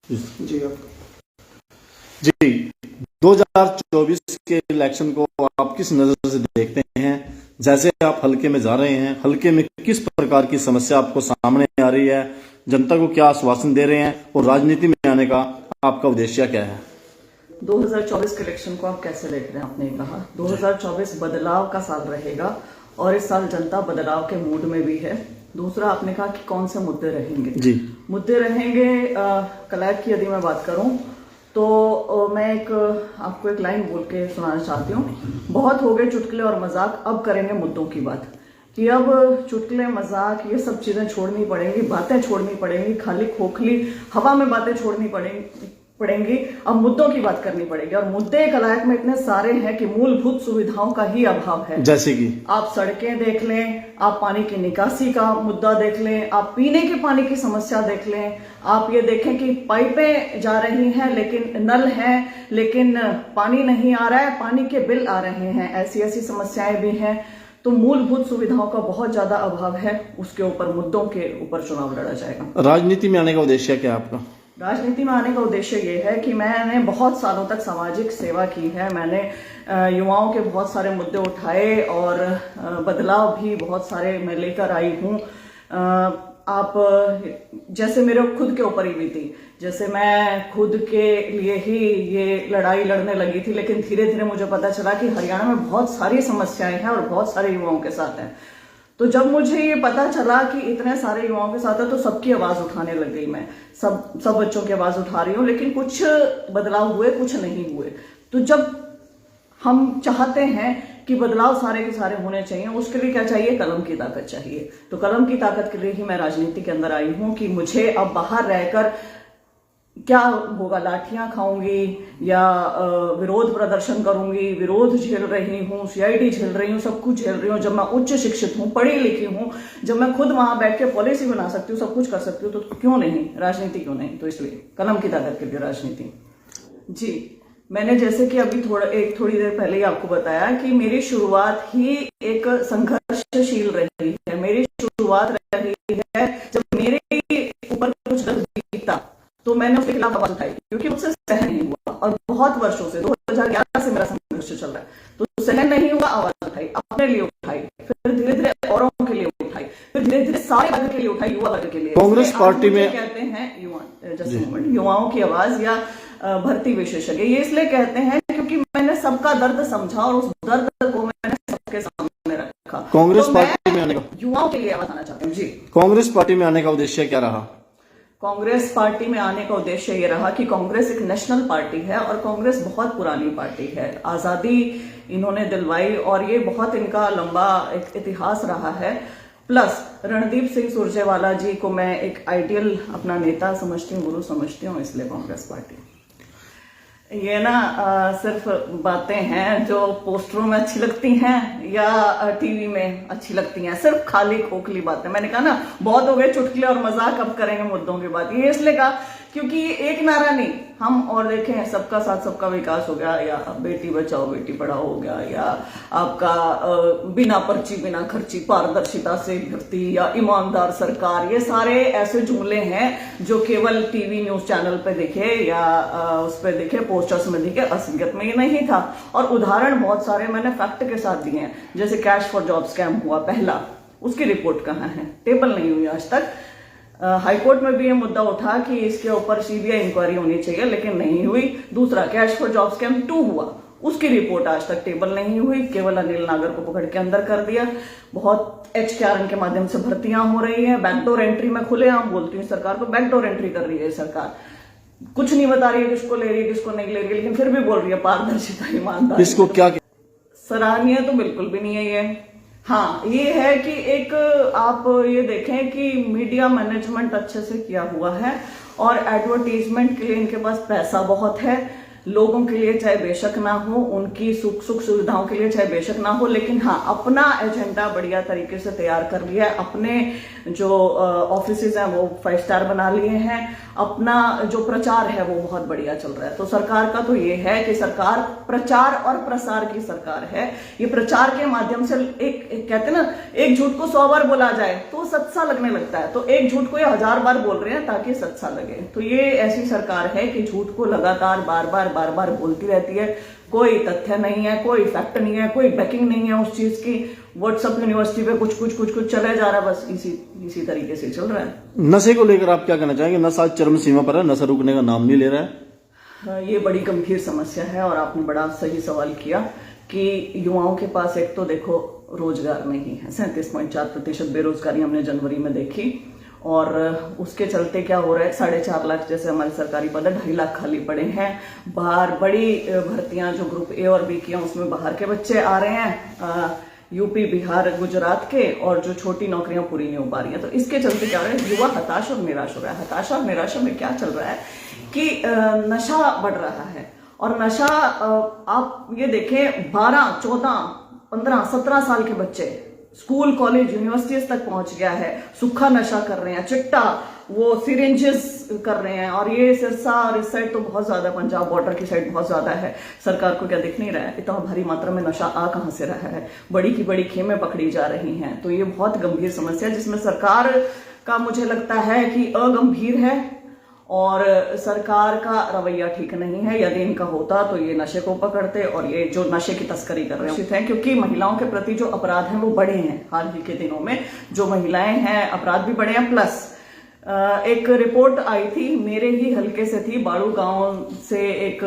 जी आप जी, 2024 के इलेक्शन को आप किस नजर से देखते हैं? जैसे आप हल्के में जा रहे हैं, हल्के में किस प्रकार की समस्या आपको सामने आ रही है? जनता को क्या आश्वासन दे रहे हैं और राजनीति में आने का आपका उद्देश्य क्या है? 2024 के इलेक्शन को आप कैसे देख रहे हैं? आपने कहा 2024 बदलाव का साल रहेगा और इस साल जनता बदलाव के मूड में भी है। दूसरा, आपने कहा कि कौन से मुद्दे रहेंगे। जी, मुद्दे रहेंगे कलैब की यदि मैं बात करूं तो मैं आपको एक लाइन बोल के सुनाना चाहती हूँ। बहुत हो गए चुटकुले और मजाक, अब करेंगे मुद्दों की बात। कि अब चुटकुले मजाक ये सब चीजें छोड़नी पड़ेंगी, बातें छोड़नी पड़ेंगी, खाली खोखली हवा में बातें छोड़नी पड़ेंगी। अब मुद्दों की बात करनी पड़ेगी और मुद्दे कलायक में इतने सारे हैं कि मूलभूत सुविधाओं का ही अभाव है। जैसे कि आप सड़कें देख लें, आप पानी की निकासी का मुद्दा देख लें, आप पीने के पानी की समस्या देख लें, आप ये देखें कि पाइपें जा रही हैं लेकिन नल है लेकिन पानी नहीं आ रहा है, पानी के बिल आ रहे हैं, ऐसी ऐसी समस्याएं भी हैं। तो मूलभूत सुविधाओं का बहुत ज्यादा अभाव है। उसके ऊपर मुद्दों के ऊपर चुनाव लड़ा जाएगा। राजनीति में आने का उद्देश्य क्या है आपका? राजनीति में आने का उद्देश्य ये है कि मैंने बहुत सालों तक सामाजिक सेवा की है। मैंने युवाओं के बहुत सारे मुद्दे उठाए और बदलाव भी बहुत सारे मैं लेकर आई हूँ। आप जैसे मेरे खुद के ऊपर ही बीती, जैसे मैं खुद के लिए ही ये लड़ाई लड़ने लगी थी, लेकिन धीरे धीरे मुझे पता चला कि हरियाणा में बहुत सारी समस्याएं हैं और बहुत सारे युवाओं के साथ हैं। तो जब मुझे ये पता चला कि इतने सारे युवाओं के साथ है तो सबकी आवाज उठाने लग गई। मैं सब बच्चों की आवाज उठा रही हूँ, लेकिन कुछ बदलाव हुए, कुछ नहीं हुए। तो जब हम चाहते हैं कि बदलाव सारे के सारे होने चाहिए, उसके लिए क्या चाहिए? कलम की ताकत चाहिए। तो कलम की ताकत के लिए ही मैं राजनीति के अंदर आई हूँ कि मुझे अब बाहर रहकर क्या होगा, लाठियां खाऊंगी या विरोध प्रदर्शन करूंगी, विरोध झेल रही हूँ, सीआईडी झेल रही हूँ, सब कुछ झेल रही हूँ। जब मैं उच्च शिक्षित हूँ, पढ़ी लिखी हूँ, जब मैं खुद वहां बैठ के पॉलिसी बना सकती हूँ, सब कुछ कर सकती हूँ, तो क्यों नहीं राजनीति, क्यों नहीं? तो इसलिए कलम की ताकत के लिए राजनीति। जी, मैंने जैसे कि अभी थोड़ी देर पहले ही आपको बताया कि मेरी शुरुआत ही एक संघर्षशील रही है। मेरी शुरुआत रही है जब मेरे ऊपर कुछ गलत बीता तो मैंने उसके खिलाफ आवाज उठाई, क्योंकि मुझसे सहन नहीं हुआ। और बहुत वर्षों से 2011 से मेरा संघर्ष चल रहा है, तो सहन नहीं हुआ, आवाज उठाई, अपने लिए उठाई, फिर धीरे धीरे औरों के लिए उठाई, फिर धीरे धीरे सारे वर्ग के लिए उठाई, युवा वर्ग के लिए। कांग्रेस पार्टी में कहते हैं युवाओं की आवाज या भर्ती विशेषज्ञ, ये इसलिए कहते हैं क्योंकि मैंने सबका दर्द समझा और उस दर्द को मैंने सबके सामने रखा। कांग्रेस पार्टी में आने का युवाओं के लिए आवाज आना चाहती हूँ। जी, कांग्रेस पार्टी में आने का उद्देश्य क्या रहा? कांग्रेस पार्टी में आने का उद्देश्य ये रहा कि कांग्रेस एक नेशनल पार्टी है और कांग्रेस बहुत पुरानी पार्टी है। आजादी इन्होंने दिलवाई और ये बहुत इनका लंबा एक इतिहास रहा है। प्लस रणदीप सिंह सुरजेवाला जी को मैं एक आइडियल अपना नेता समझती हूँ, गुरु समझती हूँ, इसलिए कांग्रेस पार्टी। ये ना सिर्फ बातें हैं जो पोस्टरों में अच्छी लगती हैं या टीवी में अच्छी लगती हैं, सिर्फ खाली खोखली बातें। मैंने कहा ना, बहुत हो गए चुटकुले और मजाक, अब करेंगे मुद्दों की बात। ये इसलिए कहा क्योंकि एक नारा नहीं, हम और देखें सबका साथ सबका विकास हो गया, या बेटी बचाओ बेटी पढ़ाओ हो गया, या आपका बिना पर्ची बिना खर्ची पारदर्शिता से भर्ती, या ईमानदार सरकार। ये सारे ऐसे जुमले हैं जो केवल टीवी न्यूज चैनल पे दिखे या उस पर दिखे, पोस्टर्स में दिखे, असलियत में ये नहीं था। और उदाहरण बहुत सारे मैंने फैक्ट के साथ दिए हैं। जैसे कैश फॉर जॉब स्कैम हुआ पहला, उसकी रिपोर्ट कहाँ है? टेबल नहीं हुई आज तक। हाईकोर्ट में भी ये मुद्दा उठा कि इसके ऊपर सीबीआई इंक्वायरी होनी चाहिए, लेकिन नहीं हुई। दूसरा, कैश फॉर जॉब स्कैम 2 हुआ, उसकी रिपोर्ट आज तक टेबल नहीं हुई, केवल अनिल नागर को पकड़ के अंदर कर दिया। बहुत HKRN के माध्यम से भर्तियां हो रही हैं, बैकडोर एंट्री में खुलेआम बोलती हूँ सरकार को, बैकडोर एंट्री कर रही है सरकार। कुछ नहीं बता रही है किसको ले रही है किसको नहीं ले रही है, लेकिन फिर भी बोल रही है पारदर्शिता ईमानदारी। इसको क्या सराहनीय तो बिल्कुल भी नहीं है ये। हाँ, ये है कि एक आप ये देखें कि मीडिया मैनेजमेंट अच्छे से किया हुआ है और एडवर्टीजमेंट के लिए इनके पास पैसा बहुत है। लोगों के लिए चाहे बेशक ना हो, उनकी सुख सुविधाओं के लिए चाहे बेशक ना हो, लेकिन हाँ, अपना एजेंडा बढ़िया तरीके से तैयार कर लिया है, अपने जो ऑफिसेज हैं वो 5 स्टार बना लिए हैं, अपना जो प्रचार है वो बहुत बढ़िया चल रहा है। तो सरकार का तो ये है कि सरकार प्रचार और प्रसार की सरकार है। ये प्रचार के माध्यम से एक कहते हैं ना, एक झूठ को 100 बार बोला जाए तो सच्चा लगने लगता है, तो एक झूठ को ये 1000 बार बोल रहे हैं ताकि सच्चा लगे। तो ये ऐसी सरकार है कि झूठ को लगातार बार बार बोलती रहती है, कोई तथ्य नहीं है, कोई फैक्ट नहीं है, कोई बैकिंग नहीं है उस चीज की। व्हाट्सएप यूनिवर्सिटी पे कुछ चला जा रहा है, बस इसी तरीके से चल रहा है। नशे को लेकर आप क्या कहना चाहेंगे? नशा चरम सीमा पर है, नशा रुकने का नाम नहीं ले रहा है। ये बड़ी गंभीर समस्या है और आपने बड़ा सही सवाल किया कि युवाओं के पास एक तो देखो रोजगार नहीं है, 37.4% बेरोजगारी हमने जनवरी में देखी, और उसके चलते क्या हो रहा है, 4.5 लाख जैसे हमारे सरकारी पद है, 2.5 लाख खाली पड़े हैं। बाहर बड़ी भर्तियां जो ग्रुप ए और बी की हैं उसमें बाहर के बच्चे आ रहे हैं, यूपी, बिहार, गुजरात के, और जो छोटी नौकरियां पूरी नहीं हो पा रही हैं। तो इसके चलते क्या हो रहा है, युवा हताश और निराश हो रहा है। हताशा और निराशा में क्या चल रहा है कि नशा बढ़ रहा है, और नशा आप ये देखें 12, 14, 15, 17 साल के बच्चे स्कूल, कॉलेज, यूनिवर्सिटीज तक पहुंच गया है, सूखा नशा कर रहे हैं, चिट्टा, वो सिरिंजेस कर रहे हैं। और ये सिरसा और इस साइड तो बहुत ज्यादा, पंजाब बॉर्डर की साइड बहुत ज्यादा है। सरकार को क्या दिख नहीं रहा है, इतना भारी मात्रा में नशा आ कहां से रहा है, बड़ी की बड़ी खेमें पकड़ी जा रही हैं। तो ये बहुत गंभीर समस्या है जिसमें सरकार का मुझे लगता है कि अगंभीर है और सरकार का रवैया ठीक नहीं है। यदि इनका होता तो ये नशे को पकड़ते, और ये जो नशे की तस्करी कर रहे हैं क्योंकि महिलाओं के प्रति जो अपराध हैं वो बढ़े हैं। हाल ही के दिनों में जो महिलाएं हैं, अपराध भी बढ़े हैं। प्लस एक रिपोर्ट आई थी, मेरे ही हल्के से थी, बाड़ू गांव से एक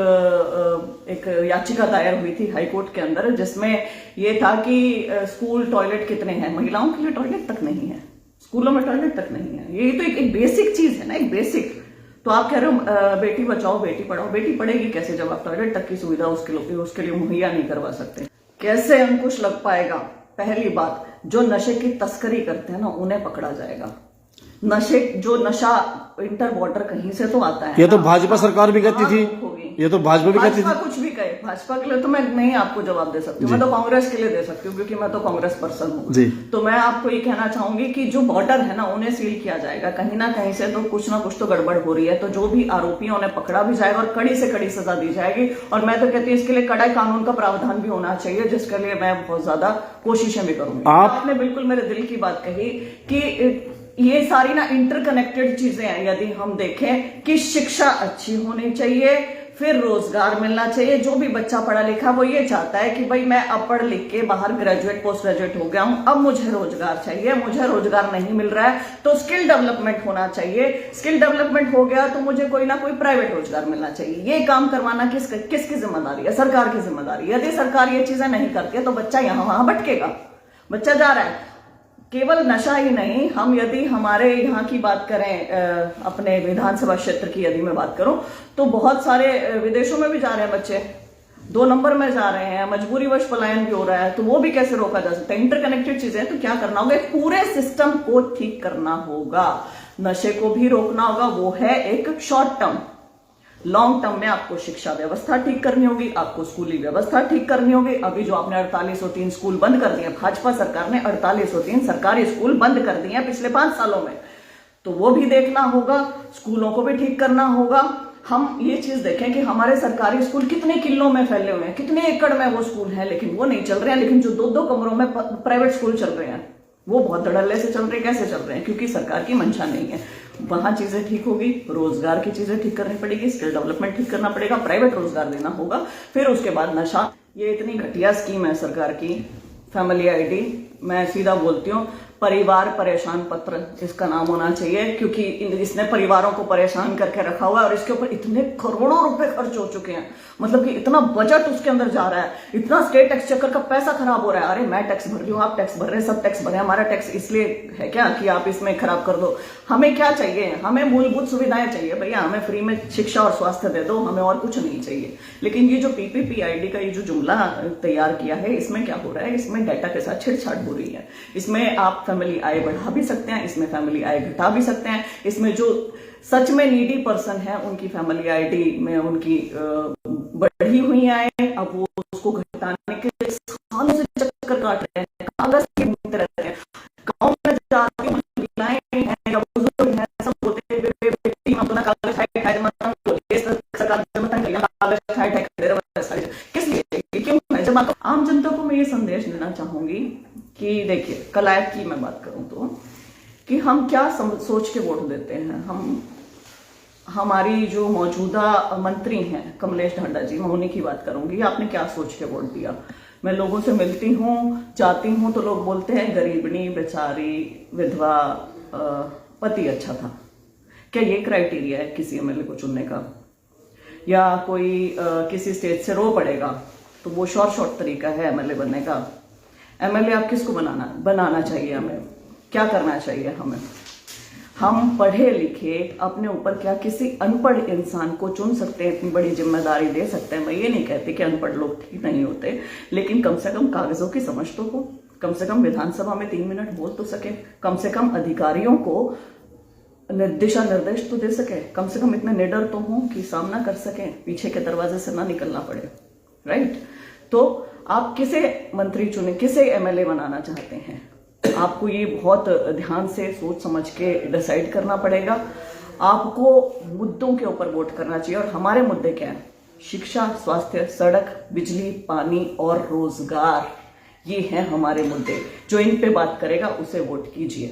याचिका दायर हुई थी हाईकोर्ट के अंदर, जिसमें ये था कि स्कूल टॉयलेट कितने हैं, महिलाओं के लिए टॉयलेट तक नहीं है, स्कूलों में टॉयलेट तक नहीं है। ये तो एक बेसिक चीज है ना, एक बेसिक। तो आप कह रहे हो बेटी बचाओ बेटी पढ़ाओ, बेटी पढ़ेगी कैसे जब आप टॉयलेट तक की सुविधा उसके लिए मुहैया नहीं करवा सकते? कैसे अंकुश लग पाएगा? पहली बात, जो नशे की तस्करी करते हैं ना उन्हें पकड़ा जाएगा। जो नशा इंटर बॉर्डर कहीं से तो आता है। ये तो भाजपा सरकार भी कहती थी, ये तो भाजपा भी कहती थी। कुछ भी कहे, भाजपा के लिए तो मैं नहीं आपको जवाब दे सकती हूँ, मैं तो कांग्रेस के लिए दे सकती हूँ क्योंकि मैं तो कांग्रेस पर्सन हूँ। तो मैं आपको ये कहना चाहूंगी कि जो बॉर्डर है ना उन्हें सील किया जाएगा, कहीं ना कहीं से तो कुछ ना कुछ तो गड़बड़ हो रही है। तो जो भी आरोपी है उन्हें पकड़ा भी जाएगा और कड़ी से कड़ी सजा दी जाएगी। और मैं तो कहती हूँ इसके लिए कड़ाई कानून का प्रावधान भी होना चाहिए, जिसके लिए मैं बहुत ज्यादा कोशिशें भी करूंगी। आपने बिल्कुल मेरे दिल की बात कही कि ये सारी ना इंटरकनेक्टेड चीजें हैं। यदि हम देखें कि शिक्षा अच्छी होनी चाहिए, फिर रोजगार मिलना चाहिए। जो भी बच्चा पढ़ा लिखा वो ये चाहता है कि भाई मैं अब पढ़ लिख के बाहर ग्रेजुएट, पोस्ट ग्रेजुएट हो गया हूं, अब मुझे रोजगार चाहिए, मुझे रोजगार नहीं मिल रहा है तो स्किल डेवलपमेंट होना चाहिए। स्किल डेवलपमेंट हो गया तो मुझे कोई ना कोई प्राइवेट रोजगार मिलना चाहिए। ये काम करवाना किसकी जिम्मेदारी है? सरकार की जिम्मेदारी। यदि सरकार ये चीजें नहीं करती है तो बच्चा यहां वहां भटकेगा। बच्चा जा रहा है, केवल नशा ही नहीं, हम यदि हमारे यहाँ की बात करें, अपने विधानसभा क्षेत्र की यदि मैं बात करूं तो बहुत सारे विदेशों में भी जा रहे हैं बच्चे, 2 नंबर में जा रहे हैं, मजबूरी वश पलायन भी हो रहा है। तो वो भी कैसे रोका जा सकता है? इंटरकनेक्टेड चीजें। तो क्या करना होगा, पूरे सिस्टम को ठीक करना होगा, नशे को भी रोकना होगा। वो है एक शॉर्ट टर्म। लॉन्ग टर्म में आपको शिक्षा व्यवस्था ठीक करनी होगी, आपको स्कूली व्यवस्था ठीक करनी होगी। अभी जो आपने 4803 स्कूल बंद कर दिए, भाजपा सरकार ने 4803 सरकारी स्कूल बंद कर दिए पिछले 5 सालों में, तो वो भी देखना होगा, स्कूलों को भी ठीक करना होगा। हम ये चीज देखें कि हमारे सरकारी स्कूल कितने किलों में फैले हुए हैं, कितने एकड़ में वो स्कूल हैं, लेकिन वो नहीं चल रहे हैं। लेकिन जो 2-2 कमरों में प्राइवेट स्कूल चल रहे हैं वो बहुत धड़ल्ले से चल रहे हैं। कैसे चल रहे हैं? क्योंकि सरकार की मंशा नहीं है। वहां चीजें ठीक होगी, रोजगार की चीजें ठीक करनी पड़ेगी, स्किल डेवलपमेंट ठीक करना पड़ेगा, प्राइवेट रोजगार देना होगा, फिर उसके बाद नशा। ये इतनी घटिया स्कीम है सरकार की, फैमिली आईडी। मैं सीधा बोलती हूँ, परिवार परेशान पत्र इसका नाम होना चाहिए, क्योंकि इसने परिवारों को परेशान करके रखा हुआ है और इसके ऊपर इतने करोड़ों रुपए खर्च हो चुके हैं। मतलब कि इतना बजट उसके अंदर जा रहा है, इतना स्टेट एक्सचेकर का पैसा खराब हो रहा है। अरे मैं टैक्स भर रही हूँ, आप टैक्स भर रहे हैं, सब टैक्स भर रहे हैं। हमारा टैक्स इसलिए है क्या कि आप इसमें खराब कर दो? हमें क्या चाहिए? हमें मूलभूत सुविधाएं चाहिए भैया, हमें फ्री में शिक्षा और स्वास्थ्य दे दो, हमें और कुछ नहीं चाहिए। लेकिन ये जो पीपीपीआईडी का ये जो जुमला तैयार किया है, इसमें क्या हो रहा है? इसमें डाटा के साथ छेड़छाड़ हो रही है। इसमें आप फैमिली आय बढ़ा भी सकते हैं, इसमें फैमिली आय घटा भी सकते हैं। इसमें जो सच में नीडी पर्सन है उनकी फैमिली आईडी में उनकी बढ़ी हुई आय, अब वो उसको घटाने के लिए सालों से चक्कर काट रहे हैं, कागज के घूमते रहते हैं। गाँव में जाती महिलाएं कि देखिए, कलायत की मैं बात करूं तो कि हम क्या सोच के वोट देते हैं। हमारी जो मौजूदा मंत्री हैं कमलेश ढांडा जी, मैं उन्हीं की बात करूंगी। आपने क्या सोच के वोट दिया? मैं लोगों से मिलती हूँ, जाती हूँ, तो लोग बोलते हैं गरीबनी, बेचारी, विधवा, पति अच्छा था। क्या ये क्राइटेरिया है किसी एमएलए को चुनने का? या कोई किसी स्टेट से रो पड़ेगा तो वो शॉर्ट तरीका है एमएलए बनने का? एमएलए आप किसको बनाना चाहिए? हमें क्या करना चाहिए? हम पढ़े लिखे अपने ऊपर क्या किसी अनपढ़ इंसान को चुन सकते हैं, इतनी बड़ी जिम्मेदारी दे सकते हैं? मैं ये नहीं कहती कि अनपढ़ लोग ठीक नहीं होते, लेकिन कम से कम कागजों की समझ तो हो, कम से कम विधानसभा में 3 मिनट बोल तो सके, कम से कम अधिकारियों को दिशा निर्देश तो दे सके, कम से कम इतने निडर तो हों कि सामना कर सकें, पीछे के दरवाजे से ना निकलना पड़े। राइट? तो आप किसे मंत्री चुने, किसे एमएलए बनाना चाहते हैं? आपको ये बहुत ध्यान से सोच समझ के डिसाइड करना पड़ेगा। आपको मुद्दों के ऊपर वोट करना चाहिए। और हमारे मुद्दे क्या है? शिक्षा, स्वास्थ्य, सड़क, बिजली, पानी और रोजगार, ये हैं हमारे मुद्दे। जो इन पे बात करेगा उसे वोट कीजिए।